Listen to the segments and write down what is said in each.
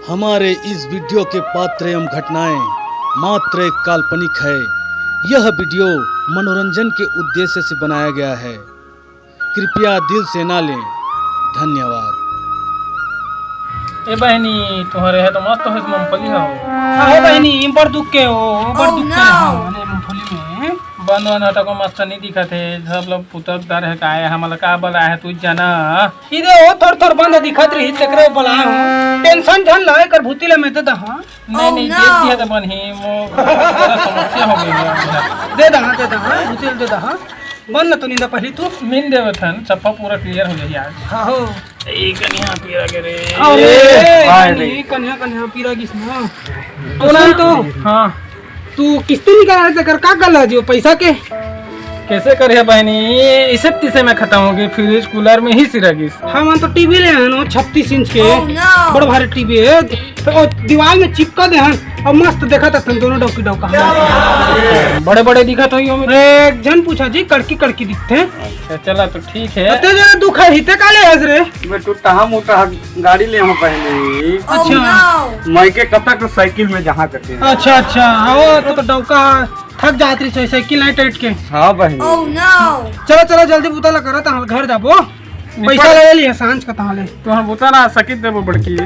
हमारे इस वीडियो के पात्र एवं घटनाएं मात्र एक काल्पनिक है। यह वीडियो मनोरंजन के उद्देश्य से बनाया गया है। कृपया दिल से ना लें। धन्यवाद। ए बहनी तुम्हारे है तो मस्त है मूंगफली हो। हाँ बहनी बड़ दुख के हो बड़ दुख के हो मूंगफली में बन हटा को मस्त नहीं दिखा थे सब लोग पुतदार है का है हमारा का बोला है तू जाना इधे हो थोड़ थोड़ बंद दिखत रही तकरे बोला हूं टेंशन झन लाए कर भूतिले में तो दहा नहीं देख दिया तो बनी वो समस्या हो गई दे दहा भूतिल दे दहा बन न तो नींदा पहली तू मिल देव थन चप्पा पूरा क्लियर हो जाए आज। हां हो ए कन्या पीरा के रे अरे कन्या पीरा किसना तो नाम तो हां तू किस्ती निकाल कर का गल जो पैसा के कैसे करे बहनी इसे तीसे में खत्म हो गई फ्रिज कूलर में ही सिरगी। हम तो टीवी ले हन 36 इंच के बड़ भारी टीवी है तो दीवार में चिपका दे हन और मस्त देखा था दोनों डौकी डौका बड़े बड़े दिखत हो एक जन पूछा जी कड़की कड़की दिखते। अच्छा चला तो ठीक है अते जरा दुख है हिते काले हस रे मैं टूटा मोटा गाड़ी ले हम पहले। अच्छा मैं के कब तक साइकिल में जहाँ करते हैं। अच्छा वो तो डौका थक जात रही साइकिल नहीं टाइट के। हाँ बहन चलो जल्दी बुतला करा ता घर जाबो पैसा ले लिया सांझ का ताले तो हम बता ना सकित देबो बड़की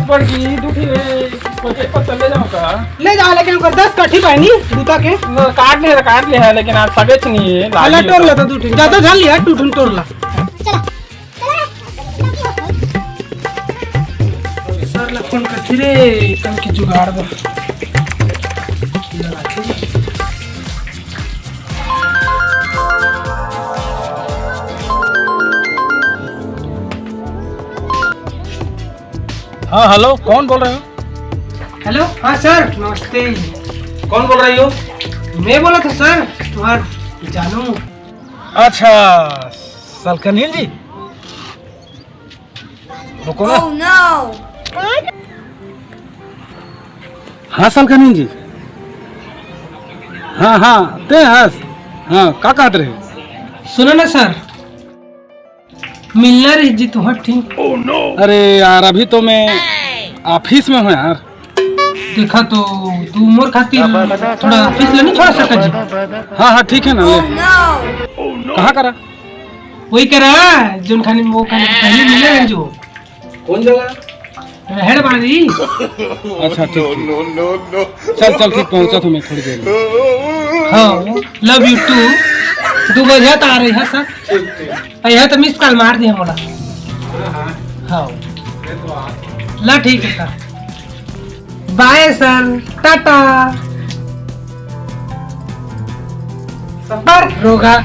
बड़की दूठी कोई पता ले जाओ का ले जा लेकिन कर 10 काठी पानी दूता के काट ले है लेकिन आज सगेच नहीं है आला तोड़ लेता दूठी ज्यादा झल लिया टूटन तोड़ ला सर लखन कथी रे कल की जुगाड़ बा हाँ हेलो कौन बोल रहे हो। हेलो हाँ सर नमस्ते कौन बोल रही हो। मैं बोला था सर तुम्हार जानू। अच्छा सलकनील जी रुको ना। हाँ सलकनील जी हाँ ते हाँ का कहते रहे। सुनो ना सर मिलना रही जी तुम्हार ठीक। अरे यार अभी तो मैं ऑफिस में हूँ यार। देखा तो तू मोर खातिर थोड़ा ऑफिस ले नहीं छोड़ सका जी। हाँ ठीक है ना ले कहाँ करा वही करा जोन खाने वो खाने पहले मिले हैं जो कौन जगह हेड बारी। अच्छा ठीक चल ठीक पहुँचा तुम्हें थोड़ी देर में। हाँ लव यू टू 2 बजे आ रही है सर यह तो मिस कॉल मार दिया मोला। हाँ ला ठीक है सर बाय सर टाटा सबर रोगा।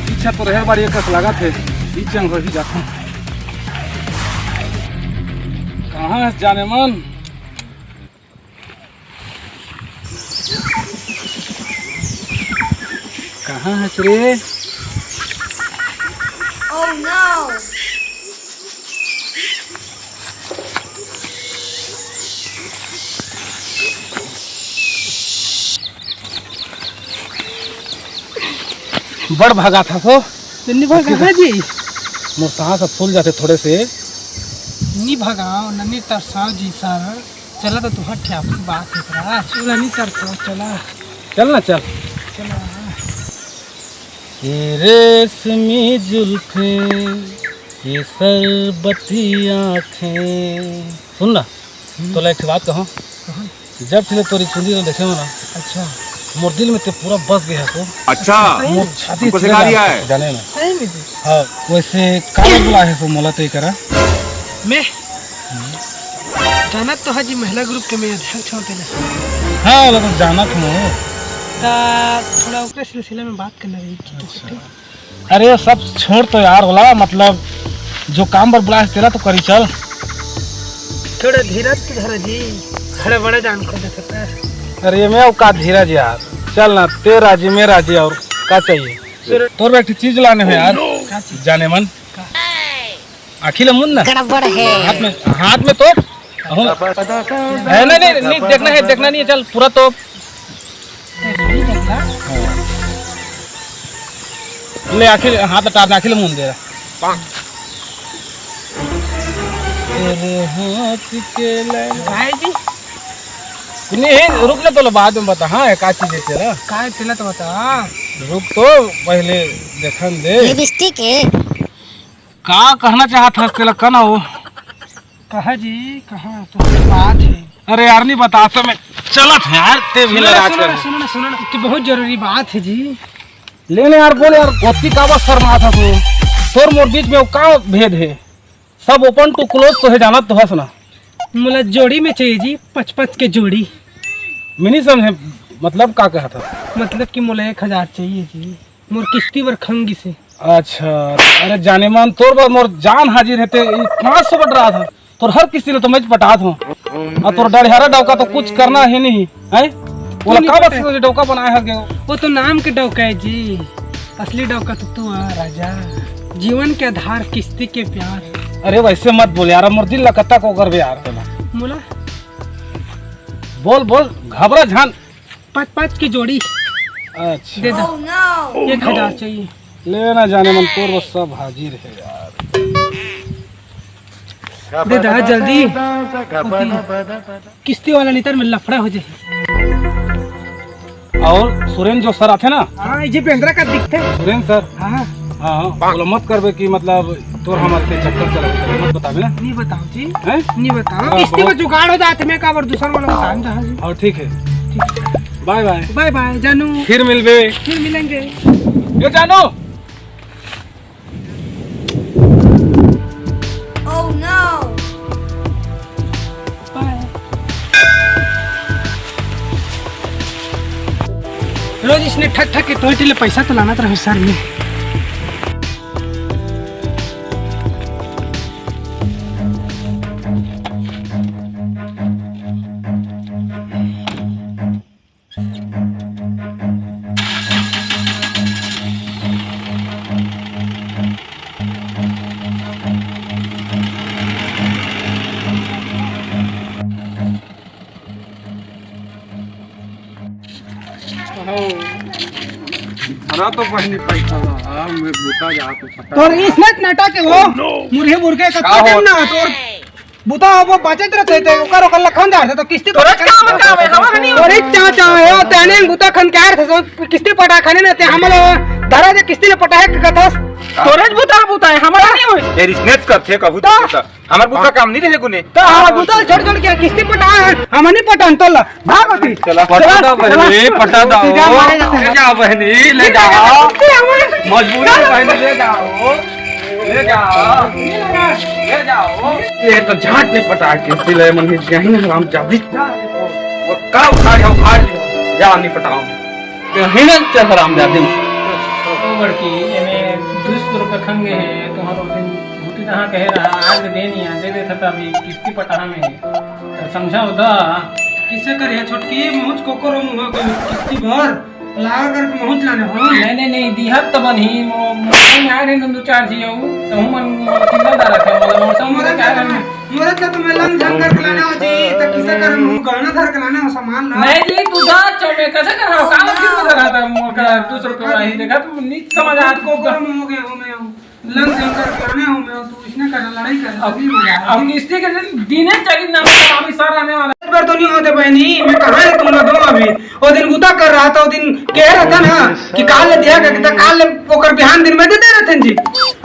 पीछे तो रहे बारी एक लगा थे पीछे हम रही जाता हूँ। कहाँ है जाने मन। कहाँ है रे। बड़ भागा था तो नहीं भगा जी मोर सांस फूल जाते थोड़े से। नहीं भगाओ नहीं तरसाओ जी सर चला तो तुम्हार ठ्याप से बात है करा चला नहीं तरसाओ चल ना चल ये रेशमी जुल्फे ये सरबती आँखें। सुन ना तो एक बात कहूँ जब थे तोरी चुंदी तो देखे हो ना। अच्छा मोर दिल में तो पूरा बस गया तो। अच्छा मोर छाती सिखा दिया है जाने ना। सही में जी हाँ वैसे काला बुला है तो मोला तो करा मैं जाना तो हाजी महिला ग्रुप के मैं अध्यक्ष होते ना। हाँ वाला तो जाना तुम थोड़ा उसके सिलसिले में बात करना रही थी। अरे सब छोड़ तो यार बोला मतलब जो काम पर बुला तेरा तो करी चल। थोड़ा धीरज तो धरा जी खड़े बड़े जान को देखता है। अरे मैं का धीरज यार चल ना, ते राजी मैं राजी, और क्या चाहिए तोर एक चीज लाने है यार, जाने मन अखिल मुन ना हाथ में तो है, नहीं देखना नहीं है, चल पूरा तो ले अखिल हाथ हटाना, अखिल मुन दे रहा भाई जी नहीं, रुक ले तो बाद में बता। हाँ का चीज है तेरा, का चला तो बता। रुक तो पहले देखन दे लिपस्टिक है। का कहना चाहता तेरा कना हो। कहा जी कहा तो बात है। अरे यार नहीं बता तो मैं चलत है यार, ते भी लगा कर सुनो तो बहुत जरूरी बात है जी। लेने यार, बोले यार गोती का बस शर्मा था तू, तोर मोर बीच में वो का भेद है, सब ओपन टू क्लोज तो है, जाना तो है सुना। मुला जोड़ी में चाहिए जी, 55 के जोड़ी। मैं नहीं समझे मतलब का कहा था। मतलब कि मुला 1000 चाहिए जी, मोर किस्ती वर खंगी से। अच्छा अरे जाने मन तोर बार मोर जान हाजिर रहते 500 बढ़ रहा था, तोर हर किस्ती ने तो मैं पटा था, और तोर डरहरा डौका तो कुछ करना है नहीं है, बोला का बस डौका बनाया है। वो तो नाम के डौका है जी, असली डौका तो तू आ राजा, जीवन के आधार किस्ती के प्यार। अरे वैसे मत बोल यार, मोर दिल लकत्ता को कर यार मुला बोल घबरा झान। 5 की जोड़ी अच्छा दे दो। 1000 चाहिए। लेना जाने मन तोर बस सब हाजिर है यार, दे दो जल्दी, किस्ती वाला नितर में लफड़ा हो जाए। और सुरेंद्र जो सर आते ना, हाँ जी पेंद्रा का दिखते। सुरेंद्र सर हाँ हाँ बोलो मत करबे कि मतलब तोर हमारे से चक्कर चला, मत बताबे ना। नहीं बताओ जी, हैं नहीं बताओ, हाँ, किस्ती में जुगाड़ हो जाते मैं का बार दूसरा वाला बताऊं जहाँ जी। और ठीक है, बाय बाय बाय बाय जानू, फिर मिलबे, फिर मिलेंगे। ये जानो। Oh no! बाय। रोज इसने ठक ठक के टोटे ले पैसा तो लाना रहे सर में। तो पहले पैसा ला मैं बुता जा तो पता तोर इसने नाटक के वो मुर्गे मुर्गे का कदम ना तोर बुता वो बचत रहते थे ओकर ओकर लखन दार तो किस्ती तोरे काम का है हवा नहीं तोरे चाचा है ओ तने बुता खन के थे किस्ती पटा खाने ना ते हमल धरा दे किस्ती ने पटा है कथस तोरे बुता है हमारा नहीं होई तेरी स्नेच करथे कबू तो हमार बुता काम नहीं रहे गुने तो हमारा बुता छोड़ के किस्ती पटा हम नहीं पटान तो भाग होती चला पटा दो बहनी, पटा दो, ले जाओ बहनी, ले जाओ, मजबूरी में बहनी ले जाओ, ले जाओ, ले जाओ। ये तो झाट नहीं पटा के सिले मन में कहीं ना हम जा वो का उखाड़ जा नहीं पटाओ कहीं ना चल राम जा दिन लड़की एने 200 रुपये खंगे है तुम्हारो दिन भूती जहाँ कह रहा आज दे नहीं आ दे देता अभी किस्ती पटा में तो समझा होता किसे कर है छोटकी मुझ कोकरो मुंह के किस्ती भर लगा कर पहुंच लाने हो नहीं दिहत तो बनी में आए रहे दो चार चीज तो हम चिंतादार थे मतलब और सब मोरे क्या करना मोरे तो तुम्हें लंग झंग कर लाना हो जी तो किसे कर गहना धर के लाना हो सामान ला नहीं जी तू जा चौमे कैसे कर रहा काम क्यों कर रहा था मोर का 200 रुपये वाला ही देखा तू नीच समझ आज को कोकरो मुंह के हो मैं लंग झंग कर के लाना हो मैं तू इसने कर लड़ाई कर अभी मजा अब किस्ती के दिने चाहिए ना अभी सर आने वाला इस बार तो नहीं होते बहनी मैं कहाँ है तुम लोग दो अभी वो दिन गुता कर रहा था वो दिन कह रहा था ना कि काल ले दिया करके काल ले पोकर बिहान दिन में दे दे रहे थे जी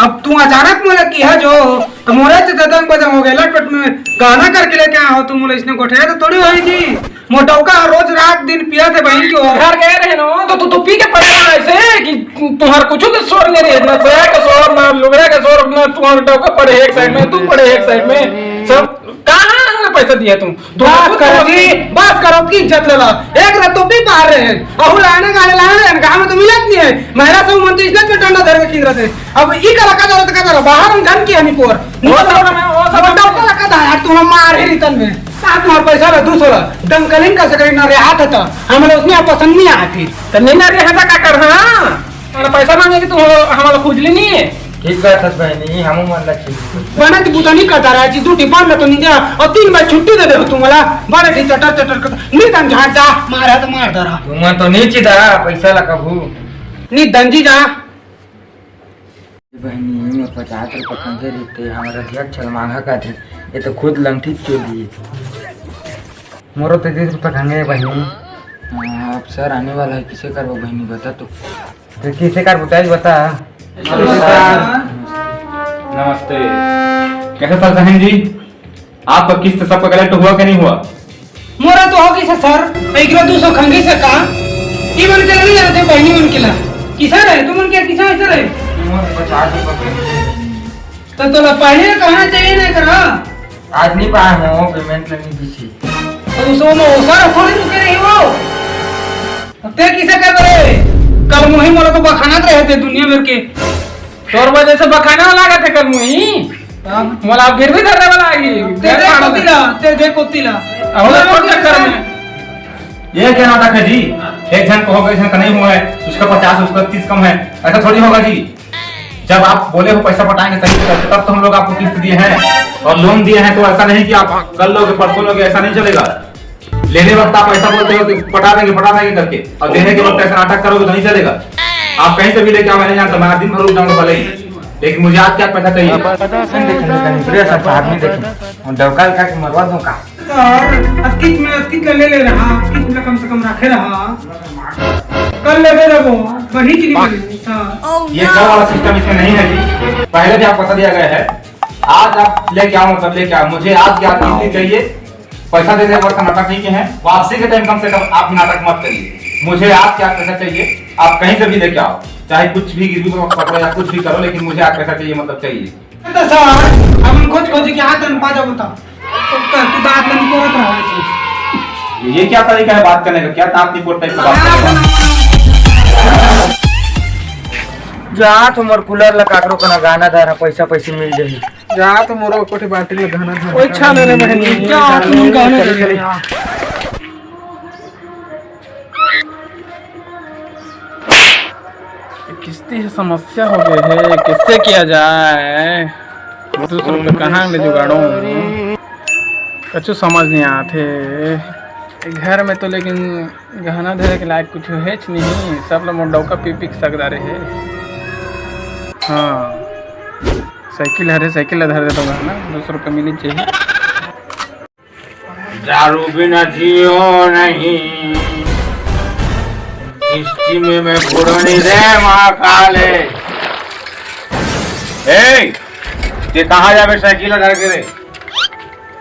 अब तू अचानक मुझे किया जो तो मोरे से ददंग बदंग हो गया लटपट में गाना करके लेके आया हो तुम मुझे इसने गोठे तो थोड़ी हुई जी मोटौका रोज रात दिन पिया थे बहन की घर गए रहे ना तो तू पी के पड़ेगा ऐसे कि तुम्हार कुछ के शोर नहीं रहे ना सोया का शोर ना लुगड़ा का शोर ना तुम्हारा टोका पड़े एक साइड में तू पड़े एक साइड में सब कहाँ हमने पैसा दिया तुम बात करो की इज्जत ले ला एक रात तो भी पार रहे हैं अहू लाने गाने लाने गाँव में तो मिलत नहीं है महिला सब मन तो इज्जत में डंडा धर के खींच रहे थे अब ई का लगा दो बाहर हम घन की हनी पोर यार तुम हम मार ही रिटर्न में साथ तुम्हारा पैसा ला 200 ला डंकलिंग का सकरी ना रे हाथ था हमें उसने पसंद नहीं आया फिर तो नहीं ना रे हटा का कर हां हमारा पैसा मांगे कि तू हमारा खुजली नहीं है ठीक बात है बहनी हम मन लगी बना की बुता नहीं करता रहा चीज ड्यूटी बंद तो नहीं जा और 3 बार छुट्टी दे दे तुम्हारा बड़े ठी चटर चटर कर नहीं दम झाड़ जा मारा तो मार दरा तुम तो नहीं चिदा पैसा ला कबू नहीं दंजी जा बहनी में 50 रुपये कंगे देते हमारा अध्यक्ष मांगा का थे ये तो खुद लंठी चोली मोरो 30 रुपये कंगे बहनी अब सर आने वाला है किसे करबो बहनी बता तो किसे कर बताइए बता नमस्ते कैसे सर बहन जी आपका किस्त सबका कलेक्ट हुआ कि नहीं हुआ मोरा तो हो कैसे सर एक 200 खंगे से का ई मन के नहीं जाते बहनी मन के ला किसा रहे तुम मन के किसा ऐसा रहे 50 रुपये तो तोला पहले कहना चाहिए ना करा आज नहीं पाया हूँ पेमेंट नहीं दी तो उसो में ओसर थोड़ी रुके रही हो अब ते किसे कर रहे कल मोही मोला तो बखाना रहे थे दुनिया भर के तोर वजह से बखाना लगा थे कर मुही मोला गिर भी धरने वाला आगी ते कोतिला और कौन चक्कर में ये क्या नाटक है जी एक जन को होगा एक जन का नहीं हुआ है उसका 50 उसका 30 कम है ऐसा थोड़ी होगा जी जब आप बोले हो पैसा पटाएंगे सही से तब तो हम लोग आपको किस्त दिए हैं और लोन दिए हैं तो ऐसा नहीं कि आप कल लोगे परसों लोगे ऐसा नहीं चलेगा लेने वक्त आप ऐसा बोलते हो कि पटा देंगे करके और देने के वक्त ऐसा नाटक करोगे तो नहीं चलेगा आप कहीं से भी लेके आओ मैं नहीं जानता मैं दिन भर रुक जाऊंगा भले ही लेकिन मुझे आज क्या पैसा चाहिए डबका का मरवा दूं का अब कित ले रहा कित में कम से कम रखे रहा कल ले दे वो बढ़ी की नहीं बढ़ी सर ये सब वाला सिस्टम इसमें नहीं है जी पहले भी आपको बता दिया गया है आज आप लेके आओ मतलब लेके आओ मुझे आज की किस्त चाहिए पैसा देने वक्त नाटक नहीं है वापसी के टाइम कम से कम आप नाटक मत करिए मुझे आज क्या पैसा चाहिए आप कहीं से भी लेके आओ चाहे कुछ भी गिरवी पकड़ो या कुछ भी करो लेकिन मुझे आज पैसा चाहिए मतलब चाहिए तो सर हम खोज के हाथ में पाजा बता तू दांत में कोरत रहा है ये क्या तरीका है बात करने का क्या ताप निकोट टाइप का बात कर रहे हैं जा तुमर कूलर ला काकरो कना गाना धारा पैसा पैसे मिल जाई जा तो मोरा कोठी बाटी में गाना धर ओए छाने रे बहनी क्या तुम गाने चले किस्ती से समस्या हो गई है किससे किया जाए 200 रुपये कहाँ ले जुगाड़ो कछु समझ नहीं आते घर में तो लेकिन गहना धरे के लायक कुछ है नहीं सब लोग डौका पी पी सकदा रहे हाँ साइकिल हरे साइकिल धर देता हूँ ना 200 रुपये मिलनी चाहिए दारू बिना जियो नहीं किस्ती में मैं पुरानी रे महाकाले ये कहाँ जावे साइकिल धर के रे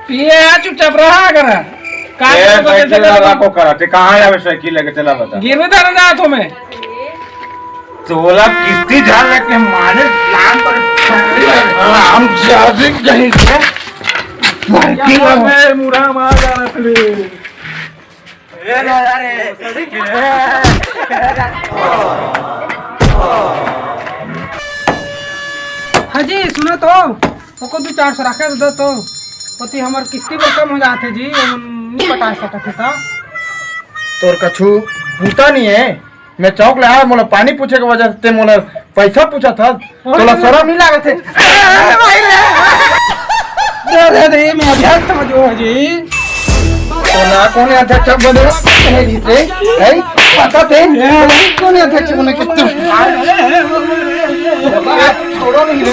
पिए चुपचाप रहा कर साइकिल लगा को करा ते कहाँ जावे साइकिल लेके चला बता गिरवे धर जा तुम्हें तोला किस्ती झाड़ के मारे प्लान पर हम जावे कहीं से साइकिल में मुरा मार जा रहा थे ए दादा रे हाजी सुनो तो ओको 200-400 रखे दो तो पति हमर किस्ती पर कम हो जाते जी नहीं पटा सकते था तोर कछु पूछता नहीं है मैं चौक ले आया मोला पानी पूछे के वजह से मोला पैसा पूछा था तोला शर्म नहीं लागत है दे मैं अध्यक्ष समझो जी तोला कौन अध्यक्ष बने है जीते है पता थे कौन अध्यक्ष बने कितना छोड़ो नहीं रे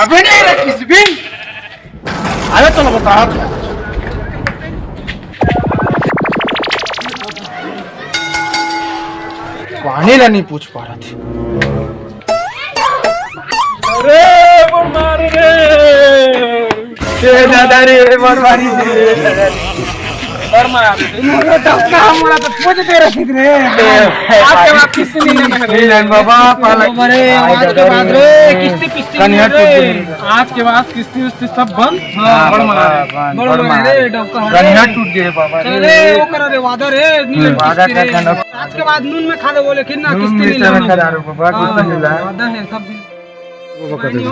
अबे नहीं रे किस भी अरे चलो बता पानी ला नहीं पूछ पा रहा थी अरे मार रे दादा रे मारी और मार मोरा डक्का मोरा तो पूछ दे रखी रे आज के बाद किस्ती नहीं लेना बाबा पाला अरे आज के बाद रे किस्ती पिस्ती कन्या आज के बाद किस्ती उस्ती सब बंद बड़ बड़ मार रे डक्का कन्या टूट गए बाबा रे वो कर रे वादा रे नीले वादा किस्ती रे करना आज के बाद नून में खा दे बोले कि ना नून किस्ती में नहीं से लेना खा दारू बाबा कुछ नहीं ला वादा है सब दिन वो कर दे।